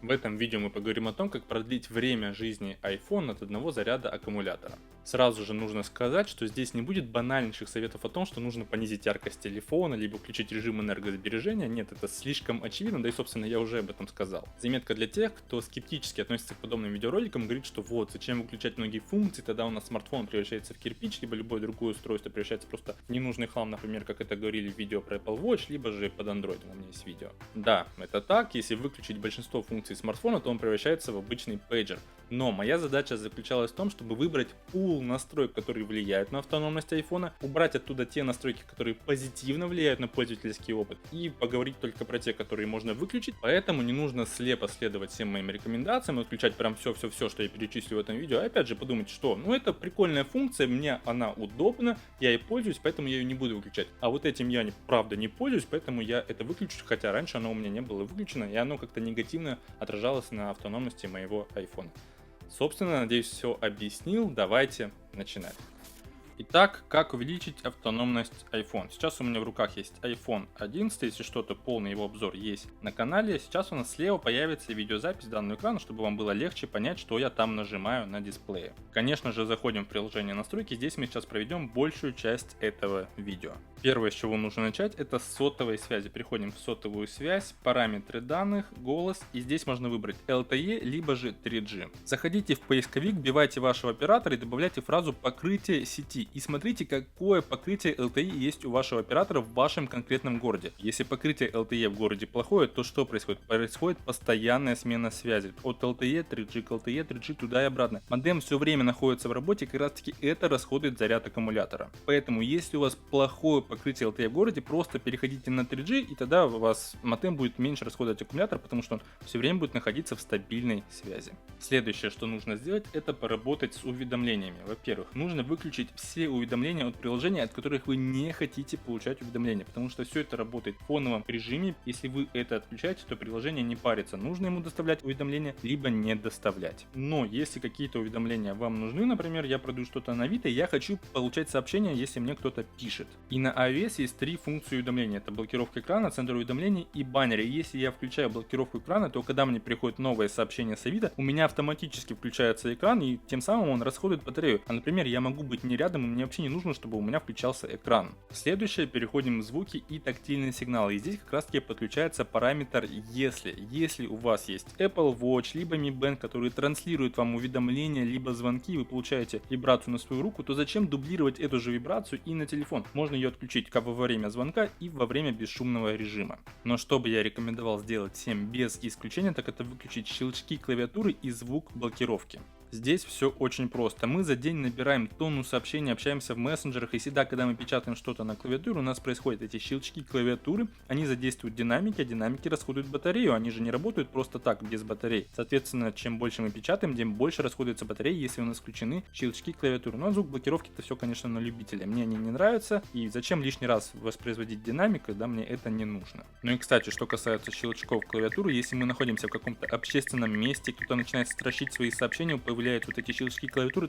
В этом видео мы поговорим о том, как продлить время жизни iPhone от одного заряда аккумулятора. Сразу же нужно сказать, что здесь не будет банальнейших советов о том, что нужно понизить яркость телефона, либо включить режим энергосбережения. Нет, это слишком очевидно, да и собственно я уже об этом сказал. Заметка для тех, кто скептически относится к подобным видеороликам и говорит, что вот, зачем выключать многие функции, тогда у нас смартфон превращается в кирпич, либо любое другое устройство превращается просто в ненужный хлам, например, как это говорили в видео про Apple Watch, либо же под Android, у меня есть видео. Да, это так, если выключить большинство функций смартфона, то он превращается в обычный пейджер. Но моя задача заключалась в том, чтобы выбрать пул настроек, которые влияют на автономность iPhone, убрать оттуда те настройки, которые позитивно влияют на пользовательский опыт, и поговорить только про те, которые можно выключить. Поэтому не нужно слепо следовать всем моим рекомендациям и включать прям все, что я перечислю в этом видео. А опять же подумать, что это прикольная функция, мне она удобна, я ей пользуюсь, поэтому я ее не буду выключать. А вот этим я правда не пользуюсь, поэтому я это выключу, хотя раньше оно у меня не было выключено, и оно как-то негативно отражалось на автономности моего iPhone. Собственно, надеюсь, все объяснил. Давайте начинать. Итак, как увеличить автономность iPhone? Сейчас у меня в руках есть iPhone 11, если что-то, полный его обзор есть на канале. Сейчас у нас слева появится видеозапись данного экрана, чтобы вам было легче понять, что я там нажимаю на дисплее. Конечно же, заходим в приложение настройки, здесь мы сейчас проведем большую часть этого видео. Первое, с чего нужно начать, это с сотовой связи. Переходим в сотовую связь, параметры данных, голос, и здесь можно выбрать LTE, либо же 3G. Заходите в поисковик, вбивайте вашего оператора и добавляйте фразу «покрытие сети». И смотрите, какое покрытие LTE есть у вашего оператора в вашем конкретном городе. Если покрытие LTE в городе плохое, то что происходит? Происходит постоянная смена связи. От LTE 3G к LTE 3G туда и обратно. Модем все время находится в работе, как раз таки это расходует заряд аккумулятора. Поэтому если у вас плохое покрытие LTE в городе, просто переходите на 3G, и тогда у вас модем будет меньше расходовать аккумулятор, потому что он все время будет находиться в стабильной связи. Следующее, что нужно сделать, это поработать с уведомлениями. Во-первых, нужно выключить все уведомления от приложения, от которых вы не хотите получать уведомления, потому что все это работает в фоновом режиме. Если вы это отключаете, то приложение не парится, нужно ему доставлять уведомления, либо не доставлять. Но если какие-то уведомления вам нужны, например, я продаю что-то на Авито, я хочу получать сообщения, если мне кто-то пишет. И на iOS есть три функции уведомления: это блокировка экрана, центр уведомлений и баннеры. Если я включаю блокировку экрана, то когда мне приходит новое сообщение с Авито, у меня автоматически включается экран, и тем самым он расходует батарею. А, например, я могу быть не рядом, и мне вообще не нужно, чтобы у меня включался экран. Следующее, переходим в звуки и тактильные сигналы. И здесь как раз таки подключается параметр «если». Если у вас есть Apple Watch, либо Mi Band, которые транслируют вам уведомления, либо звонки, вы получаете вибрацию на свою руку, то зачем дублировать эту же вибрацию и на телефон? Можно ее отключить как во время звонка и во время бесшумного режима. Но что бы я рекомендовал сделать всем без исключения, так это выключить щелчки клавиатуры и звук блокировки. Здесь все очень просто. Мы за день набираем тонну сообщений, общаемся в мессенджерах, и всегда, когда мы печатаем что-то на клавиатуру, у нас происходят эти щелчки клавиатуры, они задействуют динамики, а динамики расходуют батарею, они же не работают просто так, без батарей. Соответственно, чем больше мы печатаем, тем больше расходуется батарея, если у нас включены щелчки клавиатуры. Но звук блокировки это все, конечно, на любителя. Мне они не нравятся, и зачем лишний раз воспроизводить динамик, когда мне это не нужно. Ну и, кстати, что касается щелчков клавиатуры, если мы находимся в каком-то общественном месте, кто-то начинает строчить свои сообщения, появляются вот эти щелчки клавиатуры,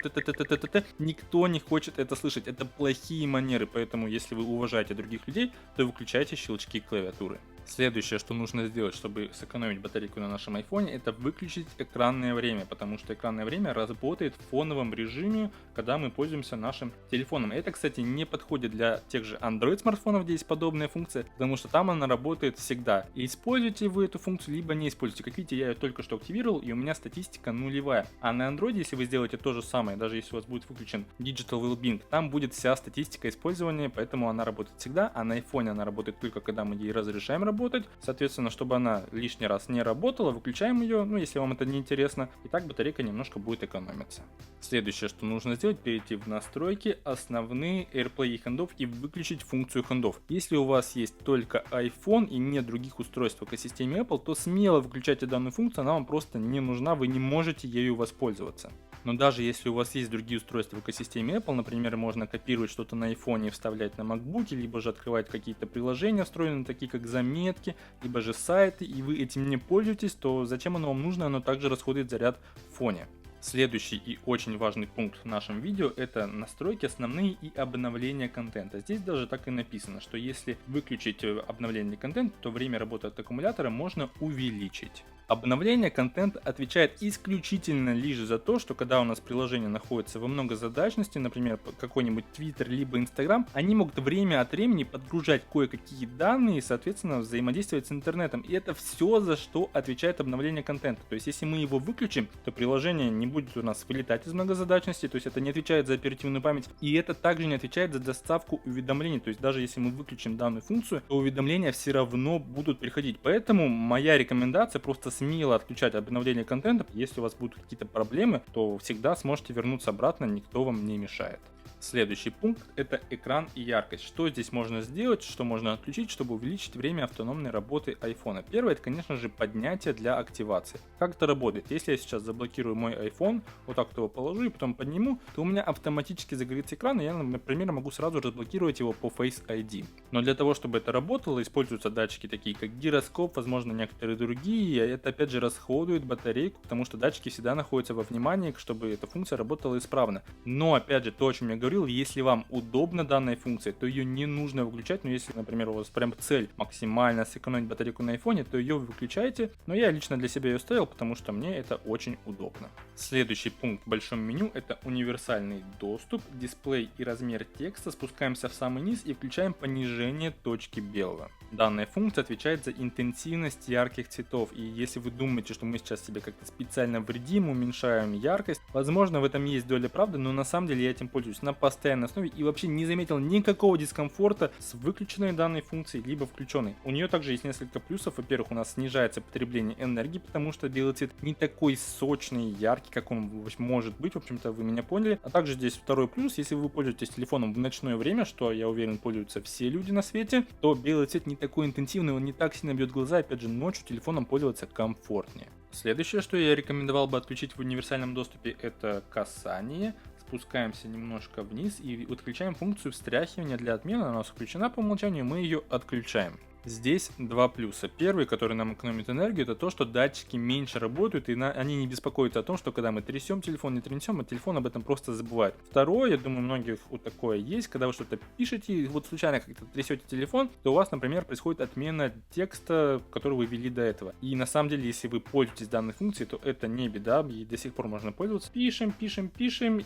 никто не хочет это слышать, это плохие манеры, поэтому если вы уважаете других людей, то выключайте щелчки клавиатуры. Следующее, что нужно сделать, чтобы сэкономить батарейку на нашем iPhone, это выключить экранное время, потому что экранное время работает в фоновом режиме, когда мы пользуемся нашим телефоном. Это, кстати, не подходит для тех же Android смартфонов, где есть подобная функция, потому что там она работает всегда. И используете вы эту функцию, либо не используете. Как видите, я ее только что активировал, и у меня статистика нулевая. А на Android, если вы сделаете то же самое, даже если у вас будет выключен Digital Wellbeing, там будет вся статистика использования, поэтому она работает всегда, а на iPhone она работает только когда мы ей разрешаем работать. Соответственно, чтобы она лишний раз не работала, выключаем ее, если вам это не интересно, и так батарейка немножко будет экономиться. Следующее, что нужно сделать, перейти в настройки, основные, AirPlay и хендов, и выключить функцию хендов. Если у вас есть только iPhone и нет других устройств в экосистеме Apple, то смело выключайте данную функцию, она вам просто не нужна, вы не можете ею воспользоваться. Но даже если у вас есть другие устройства в экосистеме Apple, например, можно копировать что-то на iPhone и вставлять на MacBook, либо же открывать какие-то приложения встроенные, такие как заметки, либо же сайты, и вы этим не пользуетесь, то зачем оно вам нужно, оно также расходует заряд в фоне. Следующий и очень важный пункт в нашем видео — это настройки основные и обновления контента. Здесь даже так и написано, что если выключить обновление контента, то время работы от аккумулятора можно увеличить. Обновление контента отвечает исключительно лишь за то, что когда у нас приложение находится во многозадачности, например, какой-нибудь Twitter либо Instagram, они могут время от времени подгружать кое-какие данные и, соответственно, взаимодействовать с интернетом. И это все, за что отвечает обновление контента. То есть, если мы его выключим, то приложение не будет у нас вылетать из многозадачности, то есть это не отвечает за оперативную память, и это также не отвечает за доставку уведомлений. То есть, даже если мы выключим данную функцию, то уведомления все равно будут приходить. Поэтому моя рекомендация просто смело отключать обновление контента. Если у вас будут какие-то проблемы, то всегда сможете вернуться обратно, никто вам не мешает. Следующий пункт — это экран и яркость. Что здесь можно сделать, что можно отключить, чтобы увеличить время автономной работы iPhone? Первое — это, конечно же, поднятие для активации. Как это работает? Если я сейчас заблокирую мой iPhone, вот так его положу и потом подниму, то у меня автоматически загорится экран, и я, например, могу сразу разблокировать его по Face ID. Но для того, чтобы это работало, используются датчики такие, как гироскоп, возможно, некоторые другие, и это, опять же, расходует батарейку, потому что датчики всегда находятся во внимании, чтобы эта функция работала исправно. Но, опять же, то, о чем я говорил, если вам удобна данная функция, то ее не нужно выключать. Но если, например, у вас прям цель максимально сэкономить батарейку на айфоне, то ее выключайте. Но я лично для себя ее ставил, потому что мне это очень удобно. Следующий пункт в большом меню — это универсальный доступ, дисплей и размер текста. Спускаемся в самый низ и включаем понижение точки белого. Данная функция отвечает за интенсивность ярких цветов. И если вы думаете, что мы сейчас себе как-то специально вредим, уменьшаем яркость, возможно, в этом есть доля правды, но на самом деле я этим пользуюсь на постоянной основе и вообще не заметил никакого дискомфорта с выключенной данной функцией либо включенной. У нее также есть несколько плюсов. Во-первых, у нас снижается потребление энергии, потому что белый цвет не такой сочный, яркий, как он может быть. В общем-то, вы меня поняли. А также здесь второй плюс: если вы пользуетесь телефоном в ночное время, что, я уверен, пользуются все люди на свете, то белый цвет не такой интенсивный, он не так сильно бьет глаза. Опять же, ночью телефоном пользоваться комфортнее. Следующее, что я рекомендовал бы отключить в универсальном доступе, это касание. Спускаемся немножко вниз и отключаем функцию встряхивания. Для отмены она у нас включена по умолчанию, мы ее отключаем. Здесь два плюса. Первый, который нам экономит энергию, это то, что датчики меньше работают, и они не беспокоятся о том, что когда мы трясем телефон, не трясем, а телефон об этом просто забывает. Второе, я думаю, у многих вот такое есть, когда вы что-то пишете, и вот случайно как-то трясете телефон, то у вас, например, происходит отмена текста, который вы ввели до этого. И на самом деле, если вы пользуетесь данной функцией, то это не беда, и до сих пор можно пользоваться. Пишем,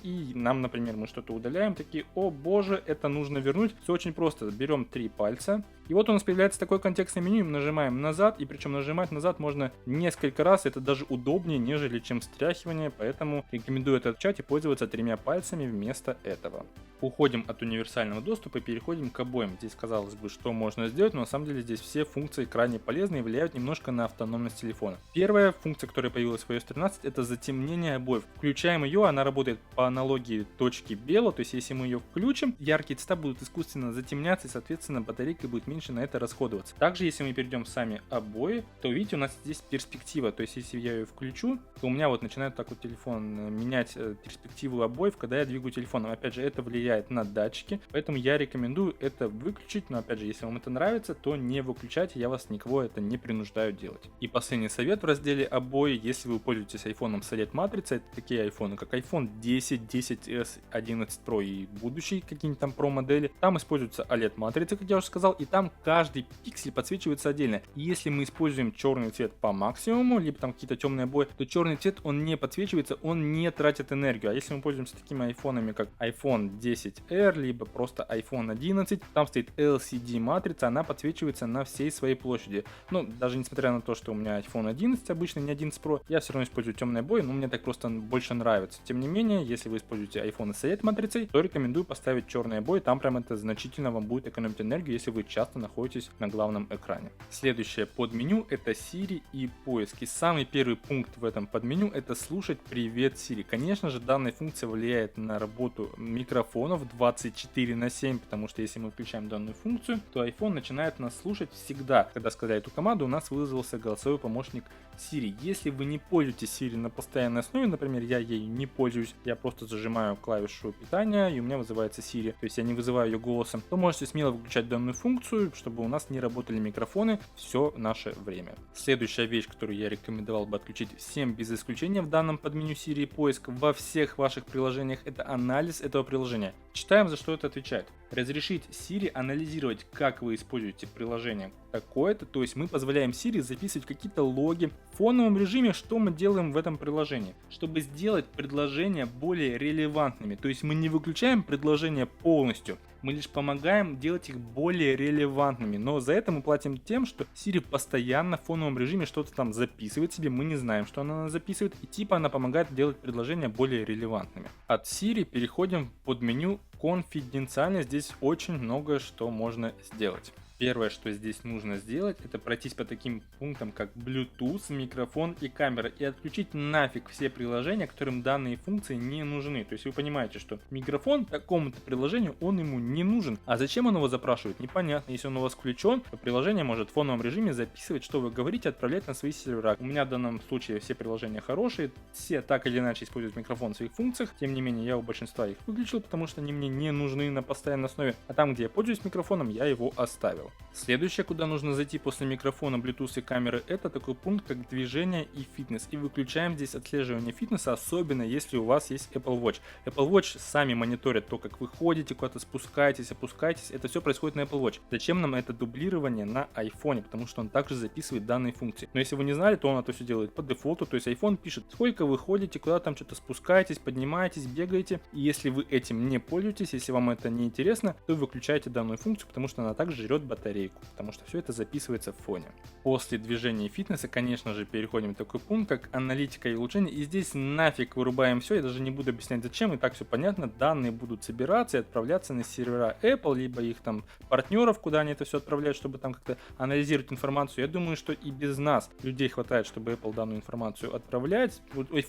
и нам, например, мы что-то удаляем, такие: о боже, это нужно вернуть. Все очень просто. Берем 3 пальца, и вот у нас появляется такое контекстное меню, нажимаем назад, и причем нажимать назад можно несколько раз, это даже удобнее, нежели чем встряхивание, поэтому рекомендую это отключать и пользоваться 3 пальцами вместо этого. Уходим от универсального доступа и переходим к обоим. Здесь, казалось бы, что можно сделать, но на самом деле здесь все функции крайне полезны и влияют немножко на автономность телефона. Первая функция, которая появилась в iOS 13, это затемнение обоев. Включаем ее, она работает по аналогии точки белого, то есть если мы ее включим, яркие цвета будут искусственно затемняться, и, соответственно, батарейка будет меньше на это расходоваться. Также, если мы перейдем в сами обои, то видите, у нас здесь перспектива, то есть если я ее включу, то у меня вот начинает так вот телефон менять перспективу обоев, когда я двигаю телефоном. Опять же, это влияет на датчики, поэтому я рекомендую это выключить, но опять же, если вам это нравится, то не выключайте, я вас никого это не принуждаю делать. И последний совет в разделе обои: если вы пользуетесь iPhone с OLED-матрицей, это такие iPhone, как iPhone 10, 10s, 11 Pro и будущие какие-нибудь там Pro модели, там используется OLED-матрица, как я уже сказал, и там каждый пиксель подсвечивается отдельно. И если мы используем черный цвет по максимуму, либо там какие-то темные обои, то черный цвет, он не подсвечивается, он не тратит энергию. А если мы пользуемся такими айфонами, как iPhone 10R, либо просто iPhone 11, там стоит LCD матрица, она подсвечивается на всей своей площади. Ну, даже несмотря на то, что у меня iPhone 11 обычно, не 11 Pro, я все равно использую темные обои, но мне так просто больше нравится. Тем не менее, если вы используете iPhone с LED-матрицей, то рекомендую поставить черные обои, там прям это значительно вам будет экономить энергию, если вы часто находитесь на главном экране. Следующее подменю — это Siri и поиски. Самый первый пункт в этом подменю — это слушать «Привет, Siri». Конечно же, данная функция влияет на работу микрофонов 24/7, потому что если мы включаем данную функцию, то iPhone начинает нас слушать всегда. Когда сказали эту команду, у нас вызвался голосовой помощник Siri. Если вы не пользуетесь Siri на постоянной основе, например, я ей не пользуюсь, я просто зажимаю клавишу питания, и у меня вызывается Siri, то есть я не вызываю ее голосом, то можете смело выключать данную функцию, рекомендую, чтобы у нас не работали микрофоны все наше время. Следующая вещь, которую я рекомендовал бы отключить всем без исключения в данном подменю Siri поиск во всех ваших приложениях, это анализ этого приложения. Читаем, за что это отвечает. Разрешить Siri анализировать, как вы используете приложение такое-то, то есть мы позволяем Siri записывать какие-то логи в фоновом режиме, что мы делаем в этом приложении, чтобы сделать предложения более релевантными. То есть мы не выключаем предложения полностью, мы лишь помогаем делать их более релевантными, но за это мы платим тем, что Siri постоянно в фоновом режиме что-то там записывает себе, мы не знаем, что она записывает, и типа она помогает делать предложения более релевантными. От Siri переходим под меню «Конфиденциальность». Здесь очень многое что можно сделать. Первое, что здесь нужно сделать, это пройтись по таким пунктам, как Bluetooth, микрофон и камера, и отключить нафиг все приложения, которым данные функции не нужны. То есть вы понимаете, что микрофон такому-то приложению, он ему не нужен. А зачем он его запрашивает, непонятно. Если он у вас включен, то приложение может в фоновом режиме записывать, что вы говорите, отправлять на свои сервера. У меня в данном случае все приложения хорошие, все так или иначе используют микрофон в своих функциях. Тем не менее, я у большинства их выключил, потому что они мне не нужны на постоянной основе. А там, где я пользуюсь микрофоном, я его оставил. Следующее, куда нужно зайти после микрофона, Bluetooth и камеры, это такой пункт, как движение и фитнес. И выключаем здесь отслеживание фитнеса, особенно если у вас есть Apple Watch. Apple Watch сами мониторят то, как вы ходите, куда-то спускаетесь, опускаетесь. Это все происходит на Apple Watch. Зачем нам это дублирование на iPhone? Потому что он также записывает данные функции. Но если вы не знали, то он это все делает по дефолту. То есть iPhone пишет, сколько вы ходите, куда там что-то спускаетесь, поднимаетесь, бегаете. И если вы этим не пользуетесь, если вам это не интересно, то выключайте данную функцию, потому что она также жрет батарейку, потому что все это записывается в фоне. После движения и фитнеса, конечно же, переходим в такой пункт, как аналитика и улучшение, и здесь нафиг вырубаем все, я даже не буду объяснять зачем, и так все понятно, данные будут собираться и отправляться на сервера Apple, либо их там партнеров, куда они это все отправляют, чтобы там как-то анализировать информацию. Я думаю, что и без нас людей хватает, чтобы Apple данную информацию отправлять.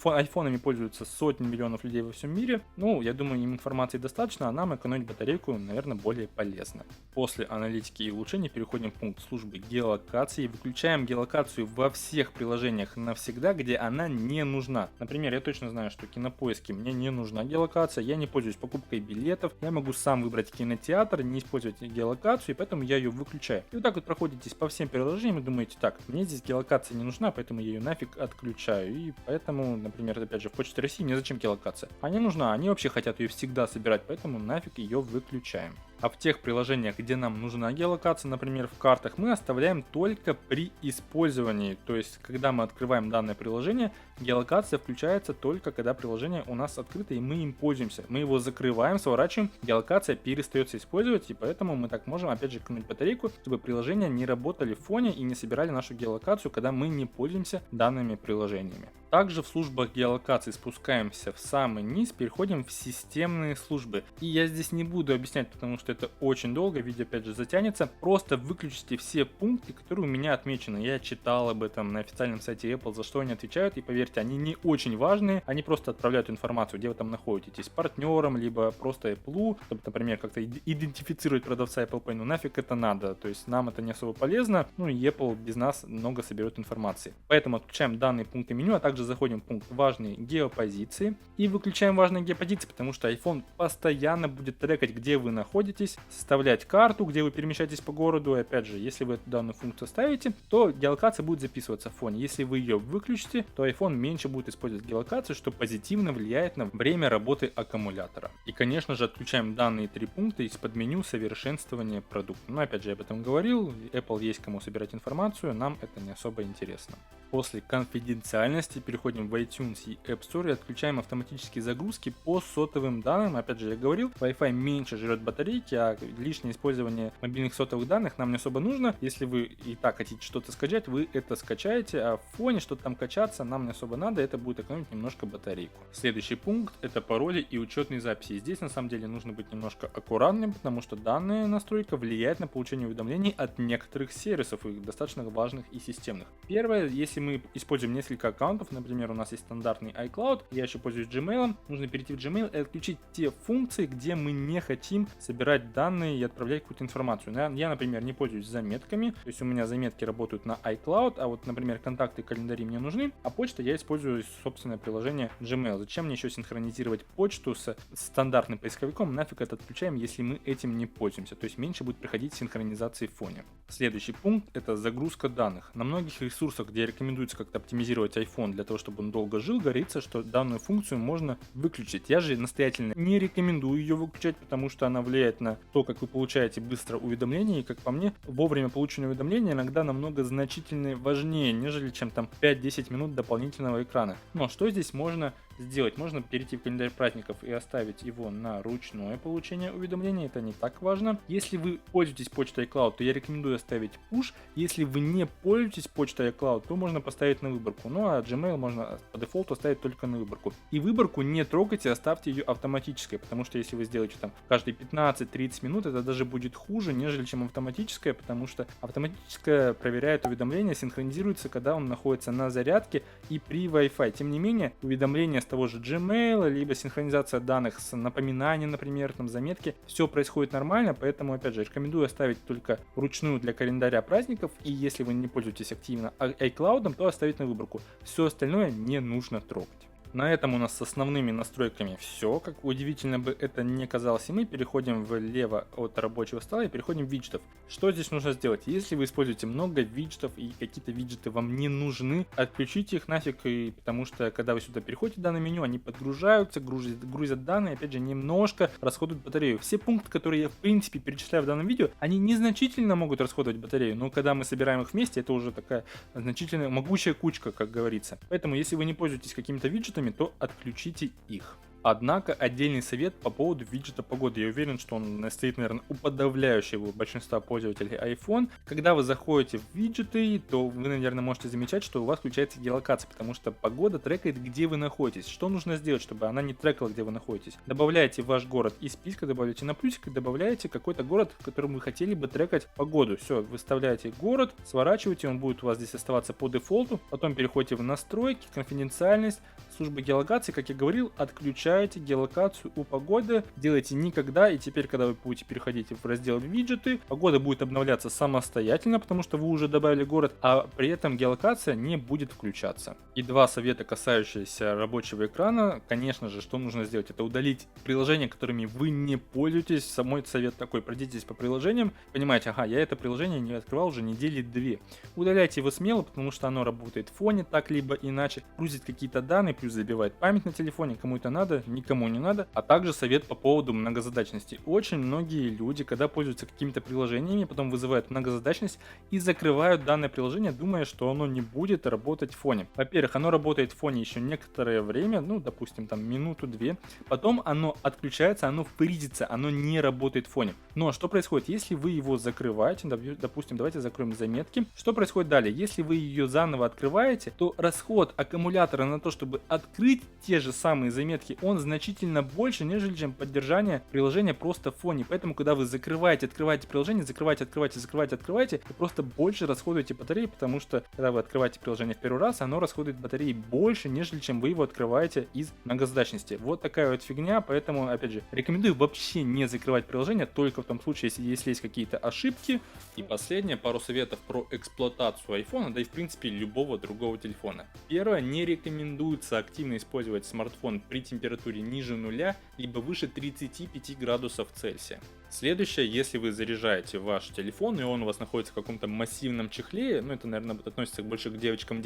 Айфонами пользуются сотни миллионов людей во всем мире, ну, я думаю, им информации достаточно, а нам экономить батарейку, наверное, более полезно. После аналитики и улучшения переходим в пункт службы геолокации, выключаем геолокацию во всех приложениях навсегда, где она не нужна. Например, я точно знаю, что в Кинопоиске мне не нужна геолокация, я не пользуюсь покупкой билетов, я могу сам выбрать кинотеатр, не использовать геолокацию, и поэтому я ее выключаю. И вот так вот проходитесь по всем приложениям и думаете, так, мне здесь геолокация не нужна, поэтому я ее нафиг отключаю. И поэтому, например, опять же, в Почте России мне зачем геолокация? А не нужна, они вообще хотят ее всегда собирать, поэтому нафиг ее выключаем. А в тех приложениях, где нам нужна геолокация, например, в картах, мы оставляем только при использовании. То есть, когда мы открываем данное приложение, геолокация включается только когда приложение у нас открыто и мы им пользуемся. Мы его закрываем, сворачиваем, геолокация перестается использовать, и поэтому мы так можем, опять же, экономить батарейку, чтобы приложения не работали в фоне и не собирали нашу геолокацию, когда мы не пользуемся данными приложениями. Также в службах геолокации спускаемся в самый низ, переходим в системные службы. И я здесь не буду объяснять, потому что это очень долго, видео опять же затянется. Просто выключите все пункты, которые у меня отмечены. Я читал об этом на официальном сайте Apple, за что они отвечают. И поверьте, они не очень важные, они просто отправляют информацию, где вы там находитесь, с партнером, либо просто Apple, чтобы, например, как-то идентифицировать продавца Apple Pay. Ну нафиг это надо, то есть нам это не особо полезно, ну и Apple без нас много соберет информации. Поэтому отключаем данные пункты меню, а также заходим в пункт важные геопозиции и выключаем важные геопозиции, потому что iPhone постоянно будет трекать, где вы находитесь, составлять карту, где вы перемещаетесь по городу. И опять же, если вы эту данную функцию ставите, то геолокация будет записываться в фоне. Если вы ее выключите, то iPhone меньше будет использовать геолокацию, что позитивно влияет на время работы аккумулятора. И, конечно же, отключаем данные три пункта из-под меню совершенствования продукта. Но опять же, я об этом говорил, Apple есть кому собирать информацию, нам это не особо интересно. После конфиденциальности переходим в iTunes и App Store и отключаем автоматические загрузки по сотовым данным. Опять же, я говорил, Wi-Fi меньше жрет батарейки, а лишнее использование мобильных сотовых данных нам не особо нужно. Если вы и так хотите что-то скачать, вы это скачаете, а в фоне что-то там качаться нам не особо надо, это будет экономить немножко батарейку. Следующий пункт — это пароли и учетные записи. Здесь на самом деле нужно быть немножко аккуратным, потому что данная настройка влияет на получение уведомлений от некоторых сервисов, и достаточно важных и системных. Первое, если мы используем несколько аккаунтов, например, у нас есть стандартный iCloud, я еще пользуюсь Gmail, нужно перейти в Gmail и отключить те функции, где мы не хотим собирать данные и отправлять какую-то информацию. Я, например, не пользуюсь заметками, то есть у меня заметки работают на iCloud, а вот, например, контакты и календари мне нужны, а почта я использую собственное приложение Gmail. Зачем мне еще синхронизировать почту с стандартным поисковиком? Нафиг это отключаем, если мы этим не пользуемся. То есть меньше будет приходить синхронизации в фоне. Следующий пункт — это загрузка данных. На многих ресурсах, где рекомендуется как-то оптимизировать iPhone для того, чтобы он долго жил, говорится, что данную функцию можно выключить. Я же настоятельно не рекомендую ее выключать, потому что она влияет на то, как вы получаете быстро уведомления. И как по мне, вовремя полученные уведомления иногда намного значительно важнее, нежели чем там 5-10 минут дополнительного экрана. Но что здесь можно сделать? Можно перейти в календарь праздников и оставить его на ручное получение уведомлений. Это не так важно. Если вы пользуетесь почтой iCloud, то я рекомендую оставить push. Если вы не пользуетесь почтой iCloud, то можно поставить на выборку. Ну а Gmail можно по дефолту оставить только на выборку. И выборку не трогайте, оставьте ее автоматической, потому что если вы сделаете там каждые 15-30 минут, это даже будет хуже, нежели чем автоматическая, потому что автоматическая проверяет уведомления, синхронизируется, когда он находится на зарядке и при Wi-Fi. Тем не менее, уведомления с того же Gmail, либо синхронизация данных с напоминанием, например, там заметки, все происходит нормально, поэтому, опять же, рекомендую оставить только вручную для календаря праздников, и если вы не пользуетесь активно iCloud, то оставить на выборку. Все остальное не нужно трогать. На этом у нас с основными настройками все. Как удивительно бы это не казалось, и мы переходим влево от рабочего стола и переходим в виджетов. Что здесь нужно сделать? Если вы используете много виджетов и какие-то виджеты вам не нужны, отключите их нафиг, потому что когда вы сюда переходите в данное меню, они подгружаются, грузят данные, опять же, немножко расходуют батарею. Все пункты, которые я в принципе перечисляю в данном видео, они незначительно могут расходовать батарею, но когда мы собираем их вместе, это уже такая значительная, могучая кучка, как говорится. Поэтому, если вы не пользуетесь какими-то виджетами, то отключите их. Однако отдельный совет по поводу виджета погоды. Я уверен, что он стоит, наверное, у подавляющего большинства пользователей iPhone. Когда вы заходите в виджеты, то вы, наверное, можете замечать, что у вас включается геолокация, потому что погода трекает, где вы находитесь. Что нужно сделать, чтобы она не трекала, где вы находитесь? Добавляете ваш город из списка, добавляете на плюсик и добавляете какой-то город, в котором вы хотели бы трекать погоду. Все, выставляете город, сворачиваете, он будет у вас здесь оставаться по дефолту. Потом переходите в настройки, конфиденциальность, службы геолокации, как я говорил, отключаете геолокацию у погоды, делайте никогда, и теперь, когда вы будете переходить в раздел виджеты, погода будет обновляться самостоятельно, потому что вы уже добавили город, а при этом геолокация не будет включаться. И два совета, касающиеся рабочего экрана. Конечно же, что нужно сделать, это удалить приложения, которыми вы не пользуетесь. Мой совет такой: пройдитесь по приложениям, понимаете, ага, я это приложение не открывал уже недели 2. Удаляйте его смело, потому что оно работает в фоне так либо иначе, грузит какие-то данные, плюс забивает память на телефоне, кому это надо, никому не надо. А также совет по поводу многозадачности. Очень многие люди, когда пользуются какими-то приложениями, потом вызывают многозадачность и закрывают данное приложение, думая, что оно не будет работать в фоне. Во-первых, оно работает в фоне еще некоторое время, ну, допустим, там минуту-две. Потом оно отключается, оно фризится, оно не работает в фоне. Но что происходит, если вы его закрываете, допустим, давайте закроем заметки. Что происходит далее? Если вы ее заново открываете, то расход аккумулятора на то, чтобы открыть те же самые заметки, он значительно больше, нежели чем поддержание приложения просто в фоне. Поэтому, когда вы открываете приложение, открываете, вы просто больше расходуете батареи, потому что, когда вы открываете приложение в первый раз, оно расходует батареи больше, нежели чем вы его открываете из многозадачности. Вот такая вот фигня, поэтому, опять же, рекомендую вообще не закрывать приложение, только в том случае, если есть какие-то ошибки. И последнее, пару советов про эксплуатацию iPhone, да и в принципе любого другого телефона. Первое, не рекомендуется активно использовать смартфон при температуре ниже нуля, либо выше 35 градусов Цельсия. Следующее, если вы заряжаете ваш телефон, и он у вас находится в каком-то массивном чехле, ну это, наверное, относится больше к девочкам,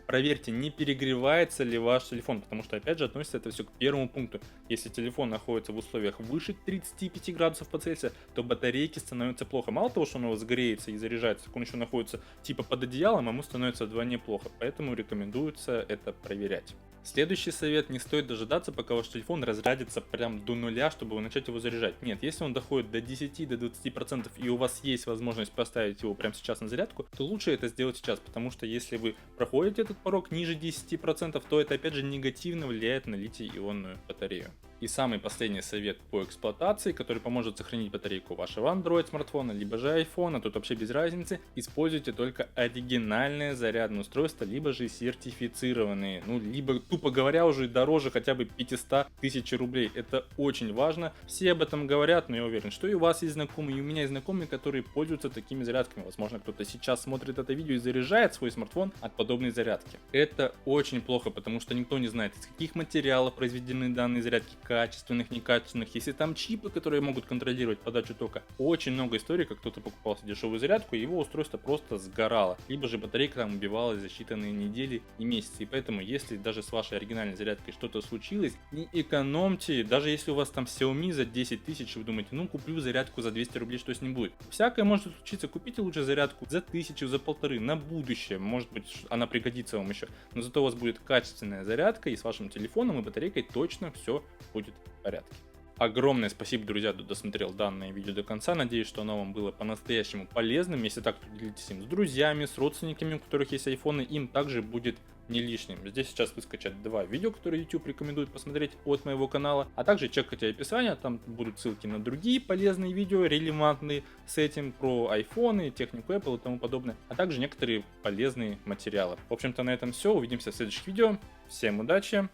проверьте, не перегревается ли ваш телефон, потому что, опять же, относится это все к первому пункту. Если телефон находится в условиях выше 35 градусов по Цельсию, то батарейке становится плохо. Мало того, что он у вас греется и заряжается, так он еще находится типа под одеялом, ему становится вдвойне плохо, поэтому рекомендуется это проверять. Следующий совет: не стоит дожидаться, пока ваш телефон разрядится прям до нуля, чтобы вы начать его заряжать. Нет, если он доходит до 10-20% и у вас есть возможность поставить его прямо сейчас на зарядку, то лучше это сделать сейчас, потому что если вы проходите этот порог ниже 10%, то это опять же негативно влияет на литий-ионную батарею. И самый последний совет по эксплуатации, который поможет сохранить батарейку вашего Android смартфона, либо же iPhone, тут вообще без разницы. Используйте только оригинальное зарядное устройство, либо же сертифицированные. Ну, либо, тупо говоря, уже дороже хотя бы 500 тысяч рублей. Это очень важно. Все об этом говорят, но я уверен, что и у вас есть знакомые, и у меня есть знакомые, которые пользуются такими зарядками. Возможно, кто-то сейчас смотрит это видео и заряжает свой смартфон от подобной зарядки. Это очень плохо, потому что никто не знает, из каких материалов произведены данные зарядки, качественных, некачественных, если там чипы, которые могут контролировать подачу тока. Очень много историй, как кто-то покупал дешевую зарядку, и его устройство просто сгорало, либо же батарейка там убивалась за считанные недели и месяцы. И поэтому, если даже с вашей оригинальной зарядкой что-то случилось, не экономьте, даже если у вас там Xiaomi за 10 тысяч, вы думаете, ну куплю зарядку за 200 рублей, что с ним будет. Всякое может случиться, купите лучше зарядку за 1000, за 1500 на будущее, может быть она пригодится вам еще, но зато у вас будет качественная зарядка, и с вашим телефоном и батарейкой точно все будет в порядке. Огромное спасибо, друзья, кто досмотрел данное видео до конца. Надеюсь, что оно вам было по-настоящему полезным. Если так, то делитесь им с друзьями, с родственниками, у которых есть айфоны. Им также будет не лишним. Здесь сейчас выскочат 2 видео, которые YouTube рекомендует посмотреть от моего канала. А также чекайте описание, там будут ссылки на другие полезные видео, релевантные с этим, про айфоны, технику Apple и тому подобное. А также некоторые полезные материалы. В общем-то, на этом все. Увидимся в следующих видео. Всем удачи,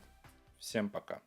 всем пока.